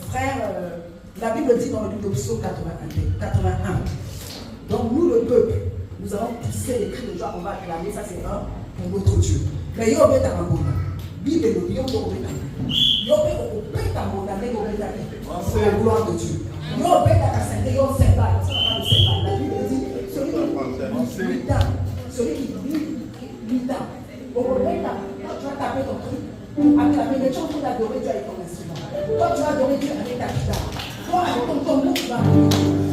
frère, la Bible dit dans le livre de Psaume 81. Donc nous, le peuple, nous avons poussé les cris de joie, on va acclamer, ça c'est un pour notre Dieu. Mais il y a un peu d'amona. Bible, il y a un peu d'amona. Il y a un peu d'amona, mais il y a un peu d'amona. C'est la gloire de Dieu. Il y a un peu d'amona, il y a un peu d'amona. La Bible dit, celui qui lutte, au moment quand tu vas taper ton truc, acclamer, mais tu es en train d'adorer Dieu avec ton instrument. Toi, tu vas adorer Dieu avec ta guitare. Toi, avec ton tambour, tu vas adorer.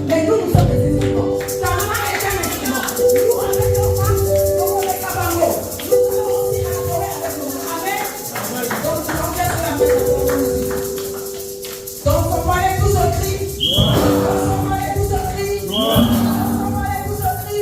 Mais nous, nous sommes des instruments. Ta main est un instrument. Nous, avec nos mains, nous, avec la bango, nous allons aussi adorer avec nos mains. Amen. Donc, nous allons faire la paix de notre musique. Donc, on va aller tous au cri. On va aller tous au cri. On va aller tous au cri.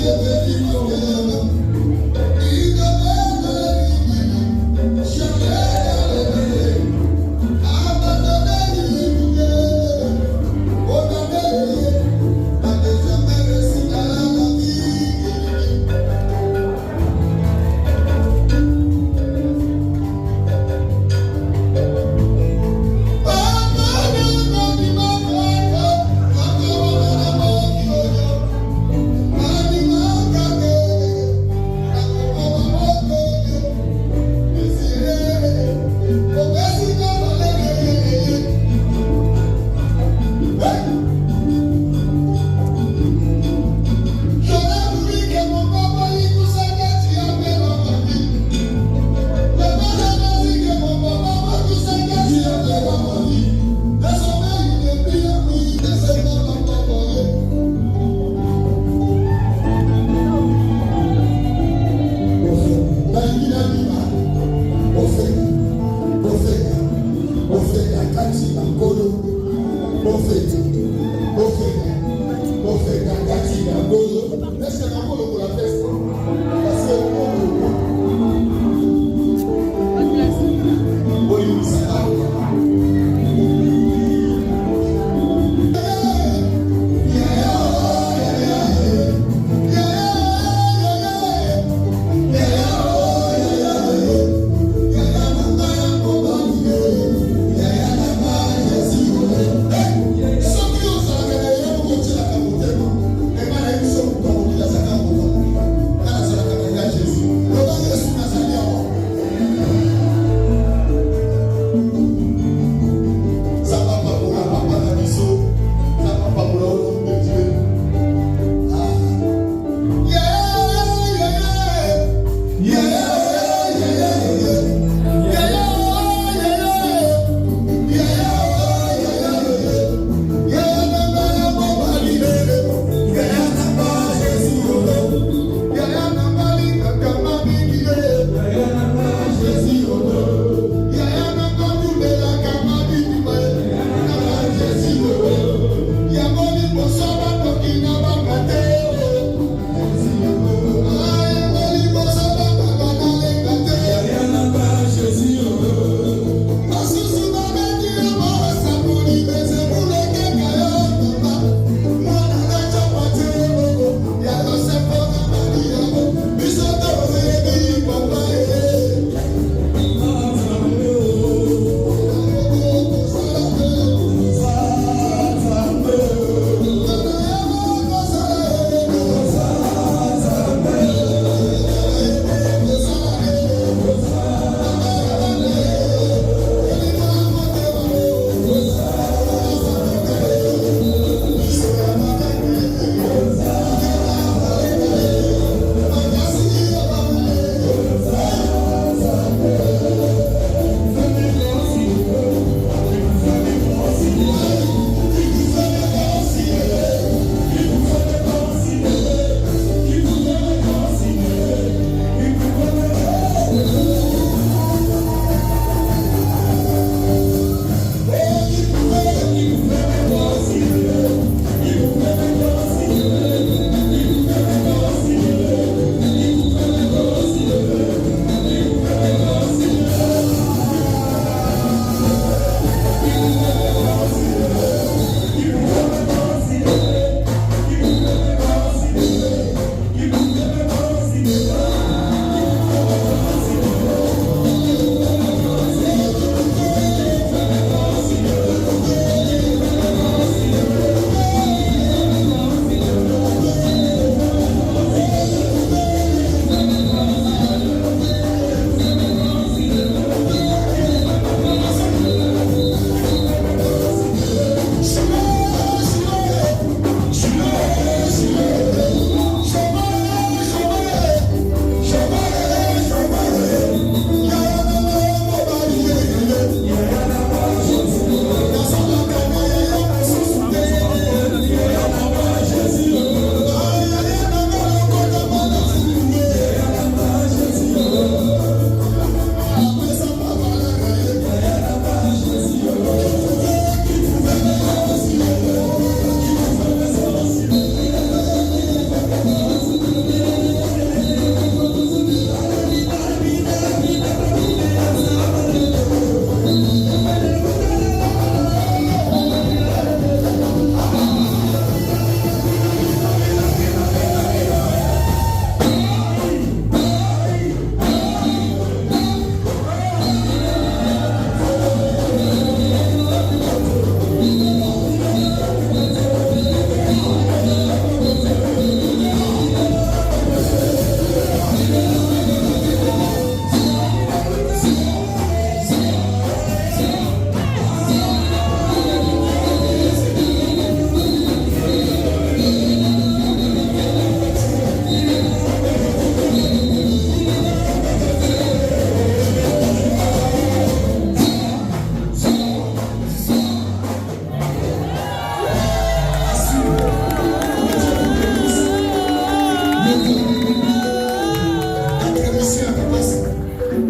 Thank you.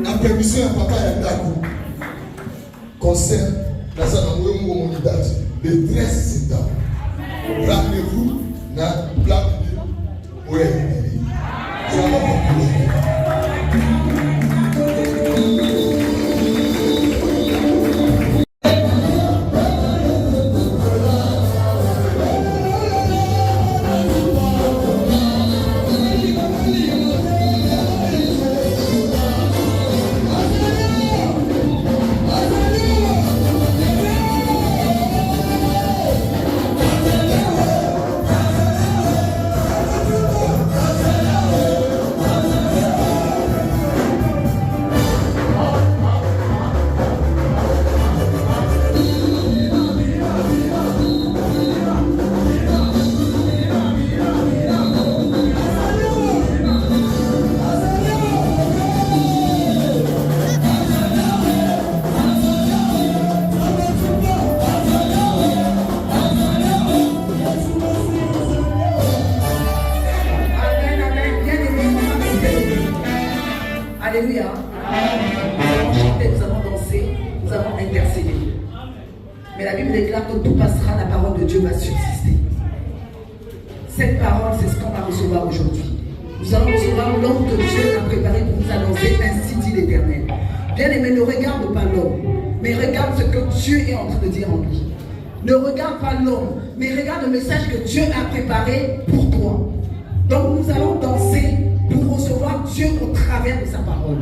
La permission à papa et à concerne la date le 13 septembre. Rendez-vous dans la plaque de Oué. Ça va Alléluia. Nous avons dansé, nous avons intercédé. Mais la Bible déclare que tout passera, la parole de Dieu va subsister. Cette parole, c'est ce qu'on va recevoir aujourd'hui. Nous allons recevoir l'homme que Dieu a préparé pour nous annoncer, ainsi dit l'Éternel. Bien-aimé, ne regarde pas l'homme, mais regarde ce que Dieu est en train de dire en lui. Ne regarde pas l'homme, mais regarde le message que Dieu a préparé pour toi. Donc nous allons danser pour recevoir Dieu au travers de sa parole.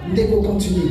Nous devons continuer.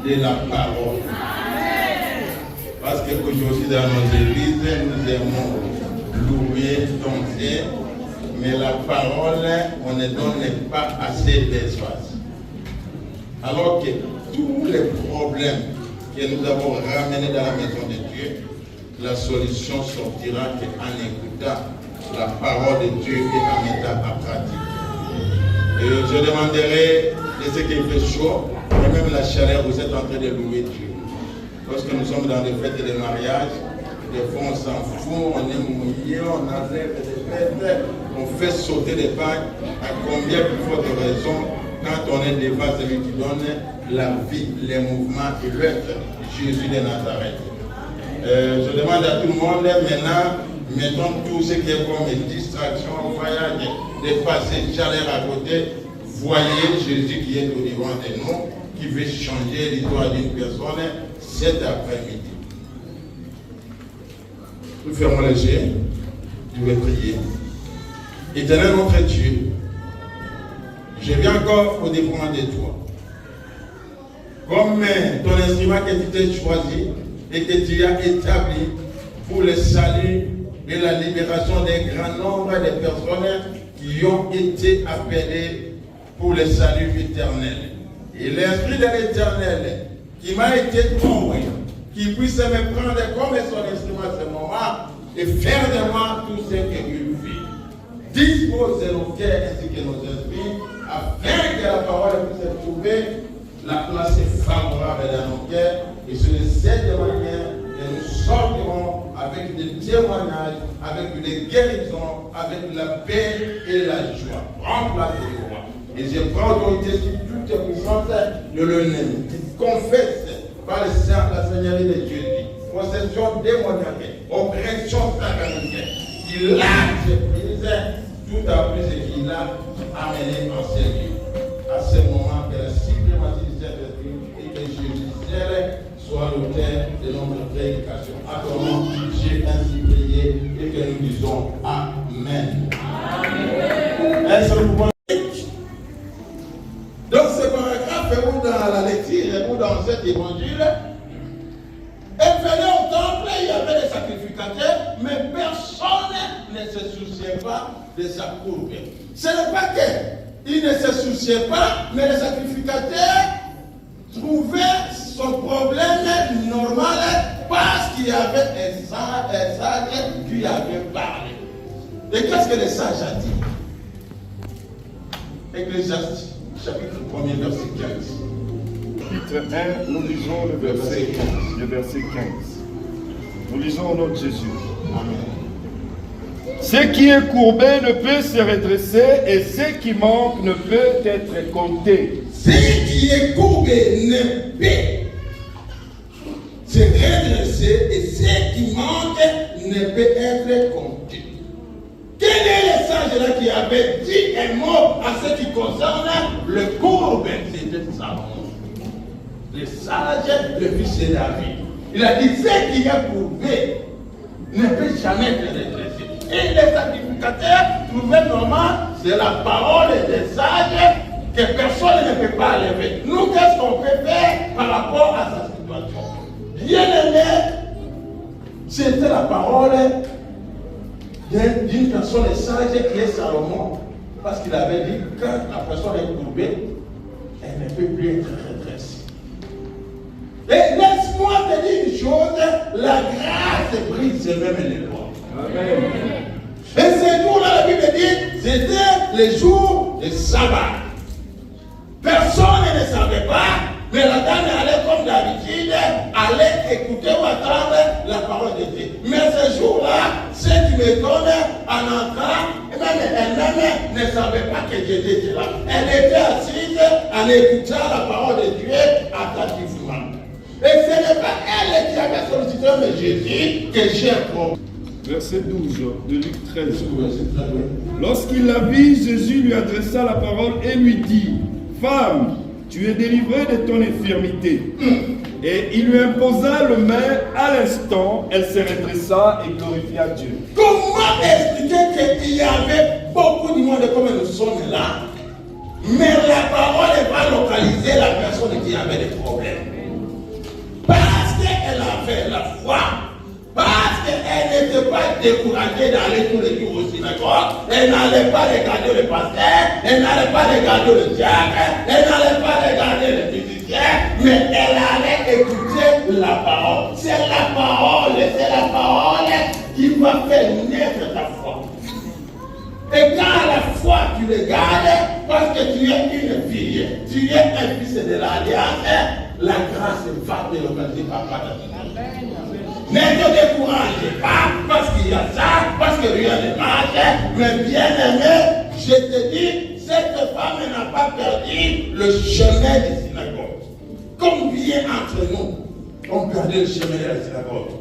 De la parole. Parce qu'aujourd'hui dans nos églises, nous aimons louer, danser, mais la parole, on ne donne pas assez d'espace. Alors que tous les problèmes que nous avons ramenés dans la maison de Dieu, la solution sortira qu'en écoutant la parole de Dieu et en mettant à pratique. Et je demanderai de ce qu'il fait chaud, et même la chaleur, vous êtes en train de louer Dieu. Lorsque nous sommes dans des fêtes de mariage, des fois on s'en fout, on est mouillé, on enlève des fêtes, on fait sauter des vagues. À combien plus forte raison quand on est devant celui qui donne la vie, les mouvements et l'œuvre. Jésus de Nazareth. Je demande à tout le monde maintenant, mettons tout ce qui est comme distraction, voyage, de passer chaleur à côté. Voyez Jésus qui est au devant de nous, qui veut changer l'histoire d'une personne cet après-midi. Nous fermons les yeux, je vais prier. Éternel notre Dieu, je viens encore au devant de toi. Comme ton instrument que tu t'es choisi et que tu as établi pour le salut et la libération d'un grand nombre de personnes qui ont été appelées pour le salut éternel. Et l'Esprit de l'Éternel qui m'a été envoyé, qui puisse me prendre comme son instrument à ce moment et faire de moi tout ce que lui fait. Dispose nos cœurs ainsi que nos esprits afin que la parole puisse trouver la place favorable dans nos cœurs et sur cette manière nous sortirons avec des témoignages, avec des guérisons, avec la paix et la joie. Prends place de roi. Et je prends autorité sur toute puissance de l'ennemi qui confesse par le sang la Seigneurie de Jésus, possession démoniaque, oppression satanique, qui lâche prise tout à plus ce qu'il a amené en ce lieu. À ce moment que la suprématie du Saint-Esprit et que Jésus seul soit l'auteur de notre prédication. Attendons, j'ai ainsi prié et que nous disons Amen. Est-ce que vous pouvez... Donc ce paragraphe ou dans la lecture ou dans cet évangile, elle venait au temple, il y avait des sacrificateurs, mais personne ne se souciait pas de sa courbe. Ce n'est pas qu'il ne se souciait pas, mais les sacrificateurs trouvaient son problème normal parce qu'il y avait un sage qui avait parlé. Et qu'est-ce que le sage a dit? Ecclésiastes, chapitre 1er, verset 15. Chapitre 1, nous lisons le verset 15. Le verset 15. Nous lisons au nom de Jésus. Amen. Ce qui est courbé ne peut se redresser et ce qui manque ne peut être compté. Ce qui est courbé ne peut se redresser et ce qui manque ne peut être compté. Quel est le sage là qui avait dit un mot à ce qui concerne le courbe? C'était Salomon. Le sage, le fils de David. Il a dit ce qui est courbé ne peut jamais être redressé. Et les sacrificateurs trouvaient normal, c'est la parole des sages que personne ne peut pas lever. Nous, qu'est-ce qu'on peut faire par rapport à sa situation? Bien aimé, c'était la parole d'une personne sage qui est Salomon, parce qu'il avait dit que quand la personne est courbée, elle ne peut plus être redressée. Et laisse-moi te dire une chose, la grâce brise même les lois. Amen. Et ces jours-là, la Bible dit, c'était les jours de sabbat. Personne ne savait pas, mais la dame allait comme d'habitude, allait écouter ou attendre la parole de Dieu. Mais ce jour-là, ce qui me donne en entrant, même elle-même ne savait pas que Jésus était là. Elle était assise, elle écoutait la parole de Dieu attentivement. Et ce n'est pas elle qui avait sollicité mais Jésus que j'ai appris. Verset 12 de Luc 13. Lorsqu'il la vit, Jésus lui adressa la parole et lui dit, femme, tu es délivrée de ton infirmité. Et il lui imposa le main. À l'instant, elle se redressa et glorifia Dieu. Comment expliquer qu'il y avait beaucoup de monde comme nous sommes là, mais la parole n'est pas localisée la personne qui avait des problèmes? Parce qu'elle avait la foi, parce qu'elle n'était pas découragée d'aller tous les jours au synagogue, elle n'allait pas regarder le pasteur, elle n'allait pas regarder le diacre, elle n'allait pas regarder le musicien, mais elle allait écouter la parole. C'est la parole qui va faire naître ta foi. Et quand à la foi tu regardes, parce que tu es une fille, tu es un fils de l'alliance, la grâce va te localiser par ne te découragez pas parce qu'il y a ça, parce que rien ne marche, mais bien aimé, je te dis, cette femme n'a pas perdu le chemin des synagogues. Combien entre nous, ont perdu le chemin de la synagogue.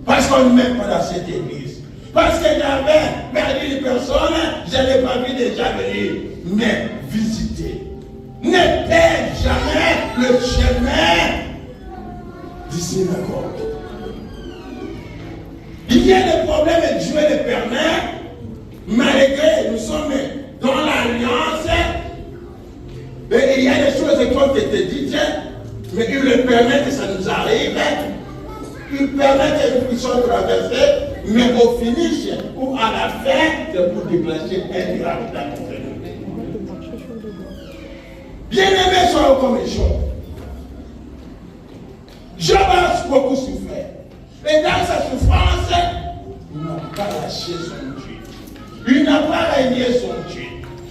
Parce qu'on ne met pas dans cette église. Parce que j'avais perdu une personne, je n'ai pas vu déjà venir. Mais visiter. Ne perds jamais le chemin du synagogue. Il y a des problèmes et Dieu les permet, malgré nous sommes dans l'alliance. Et il y a des choses qui ont été dites, mais il le permet que ça nous arrive. Il permet que nous puissions traverser, mais au finish ou à la fin, c'est pour déclencher un miracle dans notre vie. Bien-aimés soient comme les gens. Job a beaucoup souffert. Et dans sa souffrance, il n'a pas lâché son Dieu. Il n'a pas régné son Dieu.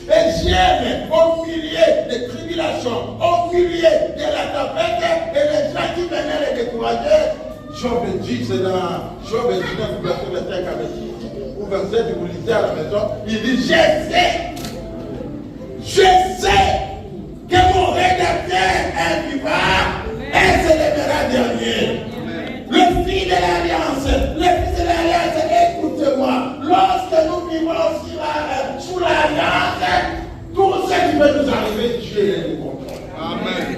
Et j'aime au milieu des tribulations, au milieu de la tempête, et les gens qui venaient les décourager. Job dit, c'est dans Job 19, verset 25 à 26, ou 27, vous lisez à la maison, il dit, je sais que mon rédacteur est vivant et s'élèvera dernier. Le fils de l'alliance, écoute-moi, lorsque nous vivons sous l'alliance, tout ce qui peut nous arriver, Dieu nous contrôle. Amen.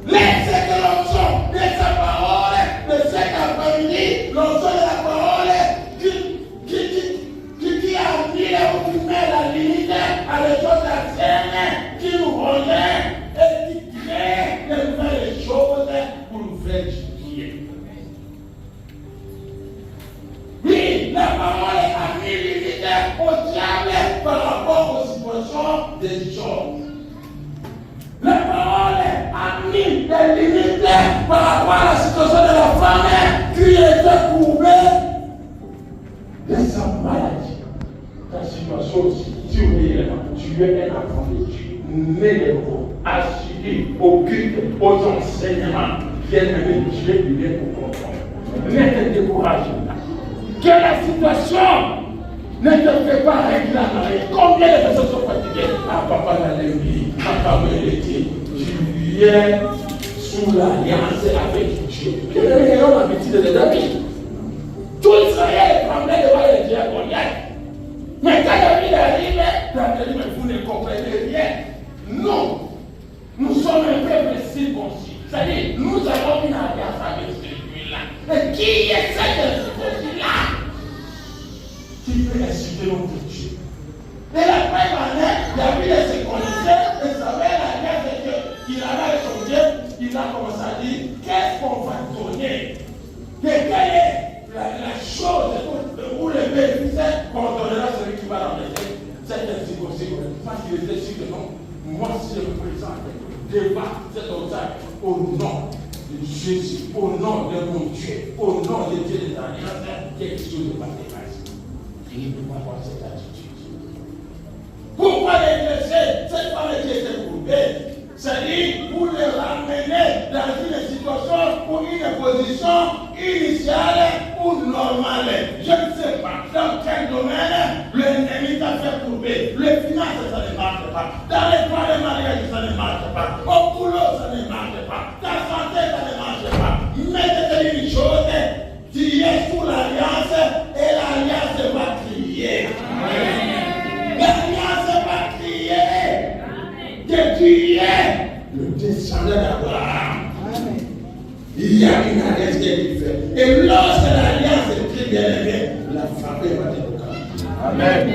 Laissez que l'onction de sa parole, de cet après-midi, l'onction de la parole, qui a mis ou qui met la limite à les choses anciennes, qui nous revient et qui crée de nouvelles choses pour nous faire justifier. Oui, la parole a mis limite au diable par rapport aux situations des gens. La parole a mis des limites par rapport à la situation de la femme qui était courbée de sa maladie. Ta situation aussi, tu es un enfant de Dieu, né de nouveau, assis au culte, aux enseignements. Bien-aimé, Dieu lui est pour comprendre. Ne te décourage pas. Que la situation ne te fait pas réclamer. Combien de personnes sont fatiguées? Ah, papa n'a l'église, papa me l'été. Tu es sous l'alliance avec Dieu. Quelle est l'habitude de David? Tout Israël tremblait devant les dieux Goliath. Mais quand David arrive, David dit, mais vous ne comprenez rien. Non, nous sommes un peuple circoncis. C'est-à-dire, nous avons une alliance avec celui-là. Et qui est cette circoncis-là? Qui peut insulter notre Dieu? Et la première année, David se connaissait et savait l'alliance de Dieu. Il avait son Dieu, il a commencé à dire, qu'est-ce qu'on va donner? Quelle est la chose où le bénéfice qu'on donnera celui qui va l'enlever? C'est circoncis. Parce qu'il était sûr que non, moi si je me présente, débat cet obstacle au nom de Jésus, au nom de mon Dieu, au nom de Dieu des alliances, quelque chose ne va dépasser. Il ne peut pas avoir cette attitude. Pourquoi les laisser? C'est pas les laisser couper. C'est-à-dire pour les ramener dans une situation ou une position initiale ou normale. Je ne sais pas dans quel domaine l'ennemi t'a fait couper. Les finances, ça ne marche pas. Dans les droits de mariage, ça ne marche pas. Au boulot, ça ne marche pas. Ta santé, ça ne marche pas. Mais c'est une chose, tu es sous l'alliance et l'alliance va crier. L'alliance va crier que tu es le descendant d'Abraham. Il y a une alliance qui est faite. Et lorsque l'alliance est très bien aimée, la faveur va te localiser. Amen.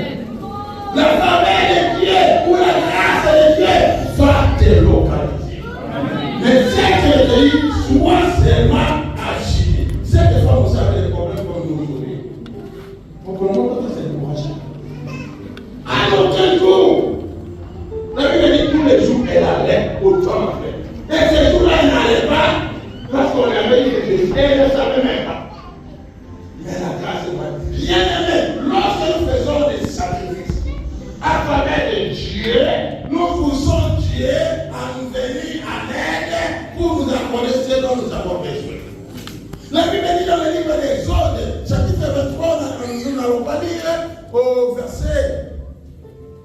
La faveur de Dieu ou la grâce de Dieu va te localiser. Mais c'est que je dis, sois seulement agile. C'est que fois vous avez des problèmes comme nous aujourd'hui. Pour que l'on puisse se décourager. À notre tour, la Bible dit tous les jours elle allait au temps en fait. Et ces jours-là, elle n'allait pas parce qu'on avait dit que Jésus, elle ne savait même pas. Mais la grâce est bien aimée. Lorsque nous faisons des sacrifices à travers de Dieu, nous poussons Dieu à nous venir en aide pour nous accorder ce dont nous avons besoin. La Bible dit dans le livre d'Exode, chapitre 23, nous n'allons pas lire au verset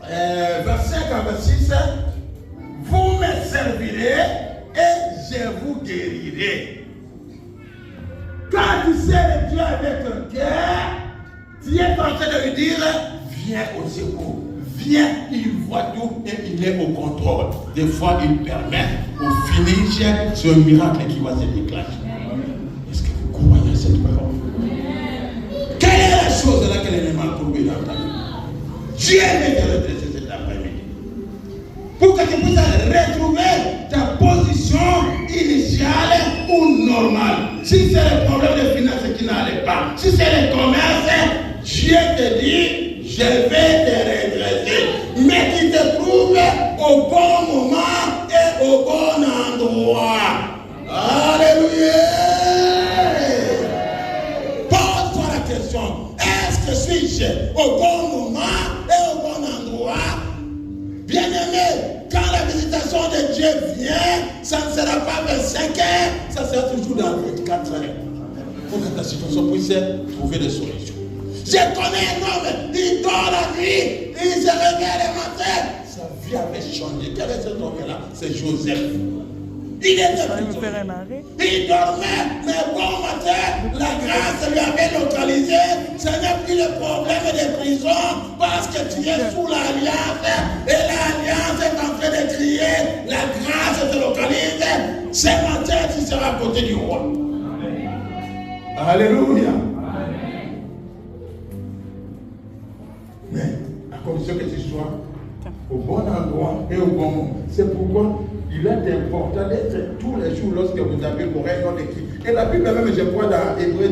25 à 26, vous me servirez et je vous guérirai. tu sais Dieu avec un cœur, tu es en train de lui dire, viens au secours. Viens, il voit tout et il est au contrôle. Des fois, il permet au finish ce miracle qui va se déclencher. Est-ce que vous croyez à cette parole? Quelle est la chose à laquelle elle est mal trouvée dans ta vie? Dieu veut te redresser cet après-midi. Pour que tu puisses retrouver ta position initiale ou normale. Si c'est le problème de finances qui n'allait pas, si c'est le commerce, Dieu te dit, je vais te redresser, mais tu te trouves au bon moment et au bon endroit. Alléluia. Pose-toi la question, est-ce que suis-je au bon moment et au bon endroit? Bien-aimé, quand la visitation de Dieu vient, ça ne sera pas 25 heures, ça sera toujours dans 24 heures. Pour que ta situation puisse trouver des solutions. Je connais un homme, il dort la nuit, il se réveille le matin. Sa vie avait changé. Quel est cet homme-là? C'est Joseph. Il était prisonnier. Il dormait, mais bon matin, la grâce lui avait localisé. Ce n'est plus le problème des prisons parce que tu es sous l'alliance et l'alliance est en train de crier. La grâce te localise. Ce matin, tu seras à côté du roi. Alléluia. Mais à condition que tu sois au bon endroit et au bon moment. C'est pourquoi il est important d'être tous les jours lorsque vous avez l'oreille dans l'équipe. Et la Bible même, je crois dans Hébreux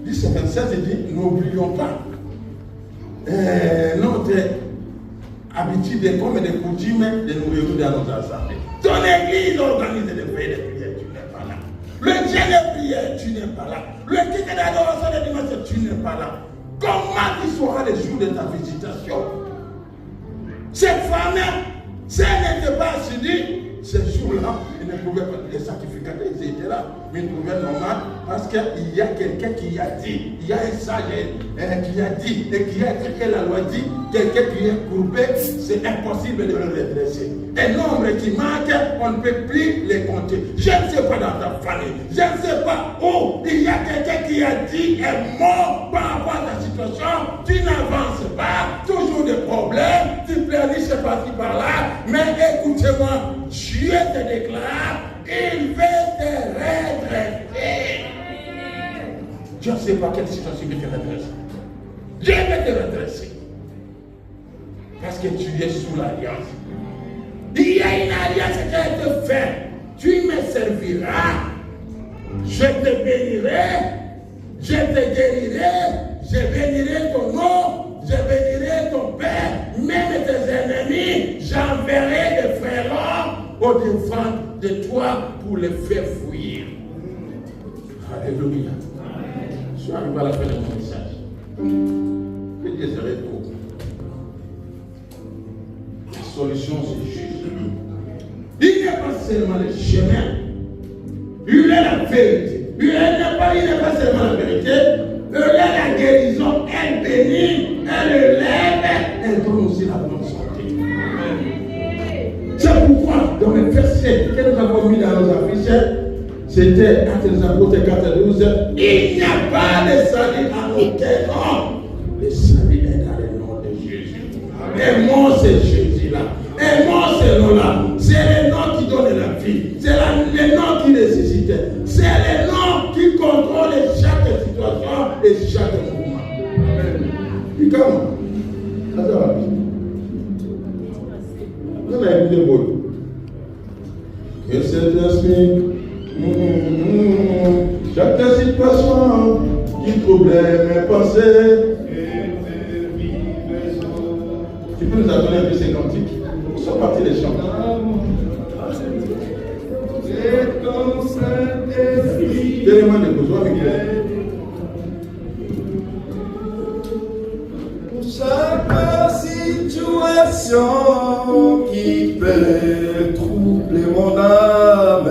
10, 27, il dit, n'oublions pas notre habitude des comme des coutumes de nous réunir dans nos assemblées. Ton église organise des veilles de prière, tu n'es pas là. Le Dieu de prière, tu n'es pas là. Le culte d'adoration de dimanche, tu n'es pas là. Comment tu seras le jour de ta visitation? Cette femme, si elle n'était pas assidue, ce jour-là, il ne pouvait pas. Les sacrificateurs, ils étaient là, mais ils trouvaient normal parce qu'il y a quelqu'un qui a dit, il y a un sage qui a dit, et qui a dit que la loi dit, quelqu'un qui est courbé, c'est impossible de le redresser. Un nombre qui manque, on ne peut plus les compter. Je ne sais pas dans ta famille, je ne sais pas où, il y a quelqu'un qui a dit est mort par rapport à ta situation, tu n'avances pas, toujours des problèmes, tu pleurniches par-ci par-là, mais écoutez-moi, Dieu te déclare, il veut te redresser. Je ne sais pas quelle situation il veut te redresser. Dieu veut te redresser. Parce que tu es sous l'alliance. Il y a une alliance qui a été faite. Tu me serviras. Je te bénirai. Je te guérirai. Je bénirai ton nom. Je bénirai ton père. Même tes ennemis, j'enverrai des frères au-devant de toi pour les faire fuir. Alléluia. Je suis arrivé à la fin de mon message. Que Dieu se retrouve. La solution, c'est Jésus. Il n'est pas seulement le chemin. Il est la vérité. Il n'est pas seulement la vérité. Il est la guérison. Elle bénit, elle élève, elle donne aussi la bonne santé. C'est pourquoi, dans les versets que nous avons mis dans nos affiches, c'était Actes des Apôtres 4:12. Il n'y a pas de salut à aucun nom. Le salut est dans le nom de Jésus. Et moi, c'est Jésus-là. Et moi, c'est nom-là. C'est le nom qui donne la vie. C'est le nom qui nécessite. C'est le nom qui contrôle chaque situation et chaque mouvement. Et comment? Attends. Vous avez vu le mot. Que cet esprit, chaque situation qui troublait mes pensées, tu peux nous donner un peu ces cantiques? Ils sont partis les chants. C'est ton Saint-Esprit. Donnez-moi des besoins avec chaque situation qui peut troubler mon âme,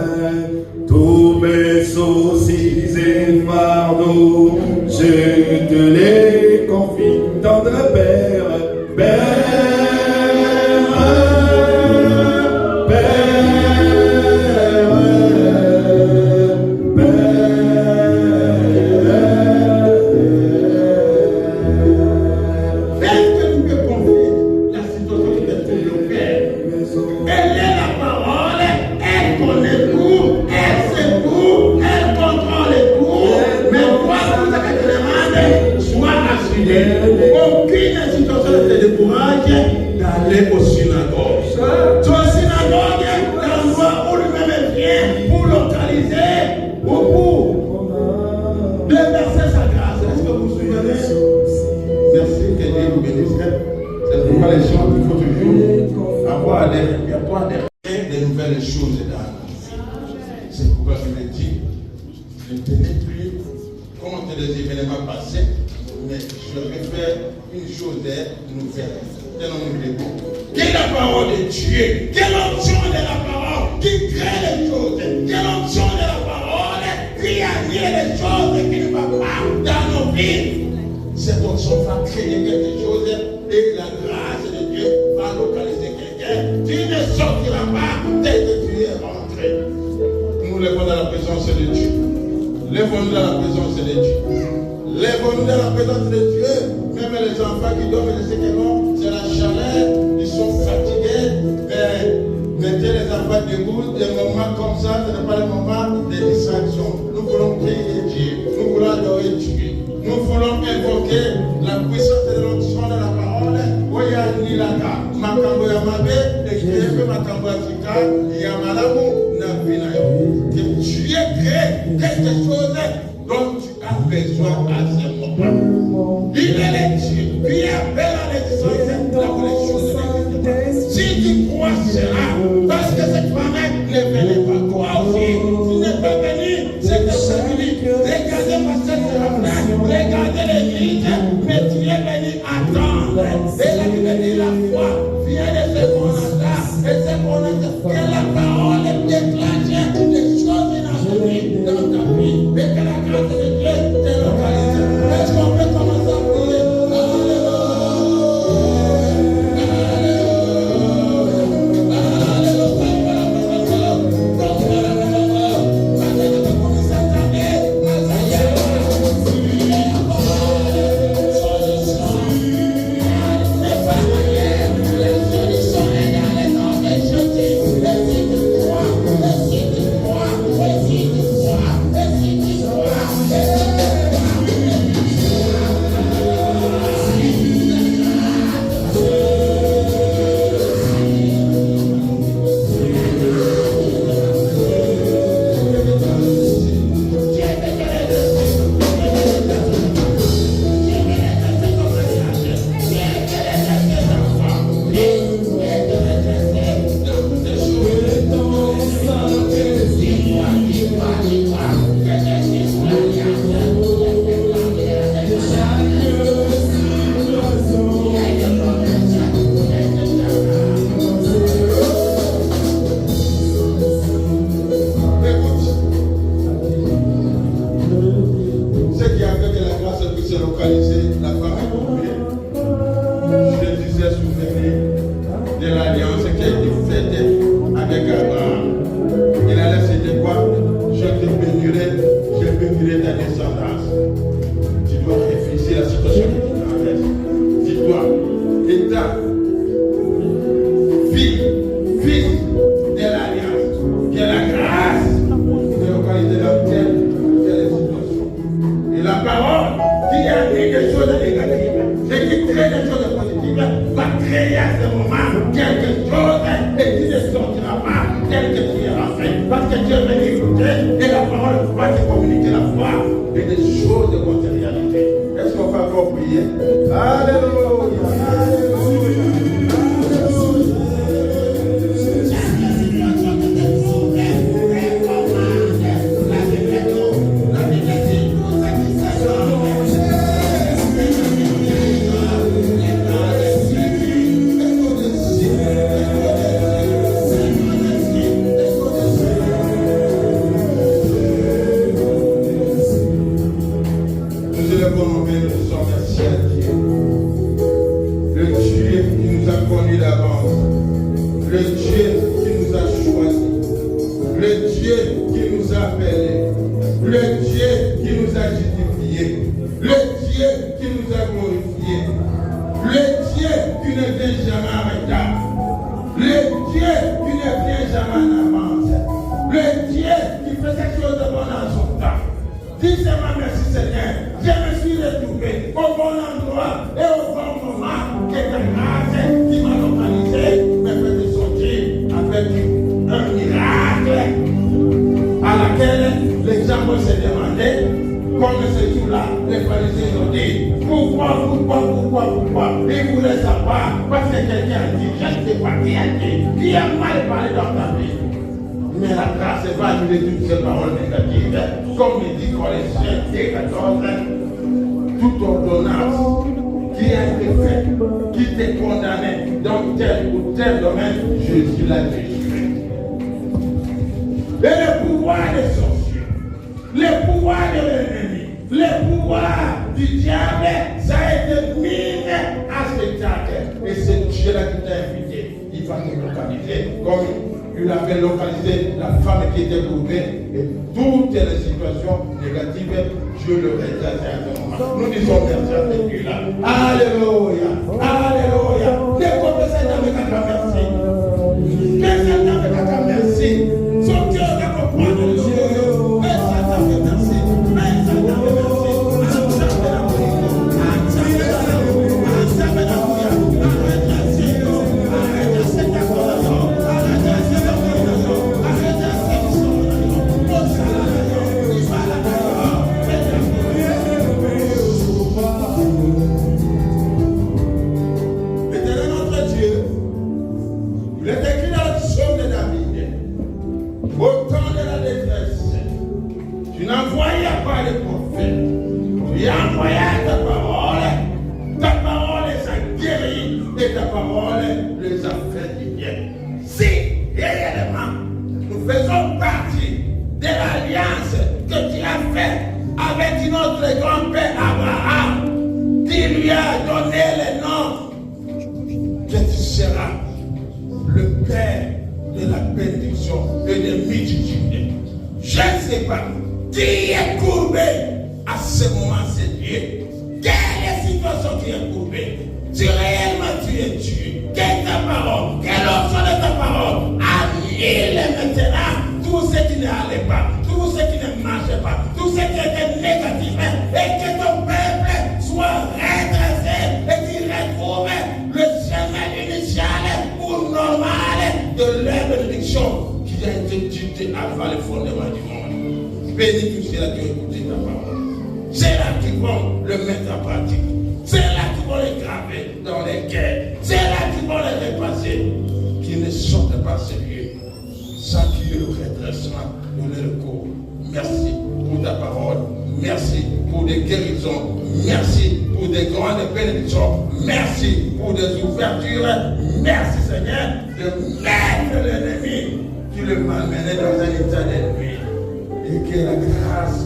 tous mes soucis et fardeaux, je te les confie dans le Père. Père, dit, je ne tenais plus compte des événements passés, mais je vais faire une chose nouvelle. Quelle est la parole de Dieu? Quelle option de la parole qui crée les choses? Quelle option de la parole qui annule les choses qui ne vont pas dans nos vies? Cette option va créer quelque chose et la grâce de Dieu va localiser quelqu'un. Tu ne sortiras pas dès que tu es rentré. Nous lèvons dans la présence de Dieu. Lèvons-nous dans la présence de Dieu. Lèvons-nous dans la présence de Dieu. Même les enfants qui dorment, je sais que non, c'est la chaleur, ils sont fatigués. Mais mettez les enfants debout, des moments comme ça, ce n'est pas le moment de distraction. Nous voulons prier Dieu, nous voulons adorer Dieu. Nous voulons invoquer la puissance de l'onction de la parole. Oya Nilaka, Makambo Yamabe, et Kébe Makambo Afrika, Yamalamu, Nabinayo. Que tu aies créé quelque chose dont tu as besoin à ce moment. Il est le Dieu qui appelle à l'existence la connexion de l'existence. Si tu crois cela, parce que cette femme ne venait pas, toi aussi, tu n'es pas venu, c'est que c'est venu. Regardez ma scène de la place, regardez l'église, mais tu es venu attendre. Et la Bible dit la foi vient de ce qu'on attend, et ce qu'on attend, que la parole déclenche des choses inattendue dans ta vie, et que la grâce de Dieu te localise. Est-ce qu'on peut commencer à prier? Mais la grâce va annuler toutes ces paroles négatives. Comme il dit Colossiens 14, toute ordonnance qui a été faite, qui t'est condamné dans tel ou tel domaine, Jésus l'a détruit. Et le pouvoir des sorciers, le pouvoir de l'ennemi, le pouvoir du diable, ça a été mis à spectacle. Et c'est Dieu-là qui t'a invité. Il va te localiser comme il avait localisé la femme qui était courbée. Et toutes les situations négatives, Dieu le rétresse à ce moment. Nous disons merci à ce Dieu-là. Alléluia. Alléluia. Découvre cette dame avec un merci. Que cette dame avec un merci. Son cœur va comprendre Dieu. Mais cette dame avec merci. Mais cette dame avec merci. Merci pour ta parole. Merci pour des guérisons. Merci pour des grandes bénédictions. Merci pour des ouvertures. Merci Seigneur de mettre l'ennemi qui le malmenait dans un état d'ennemi. Et que la grâce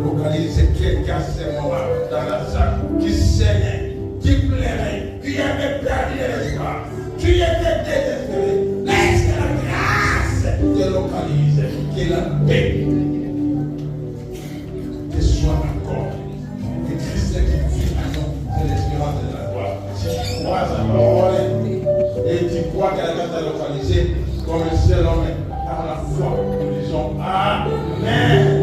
localise quelqu'un à ce moment dans la salle qui saignait, qui plairait, qui avait perdu l'espoir, qui était désespéré. Laisse que la grâce te localise, que la paix te soit encore. Que Christ qui vit à nous, c'est l'espérance de la gloire. Si tu crois sa parole et tu crois qu'elle va te localiser comme un seul homme par la foi, nous disons Amen.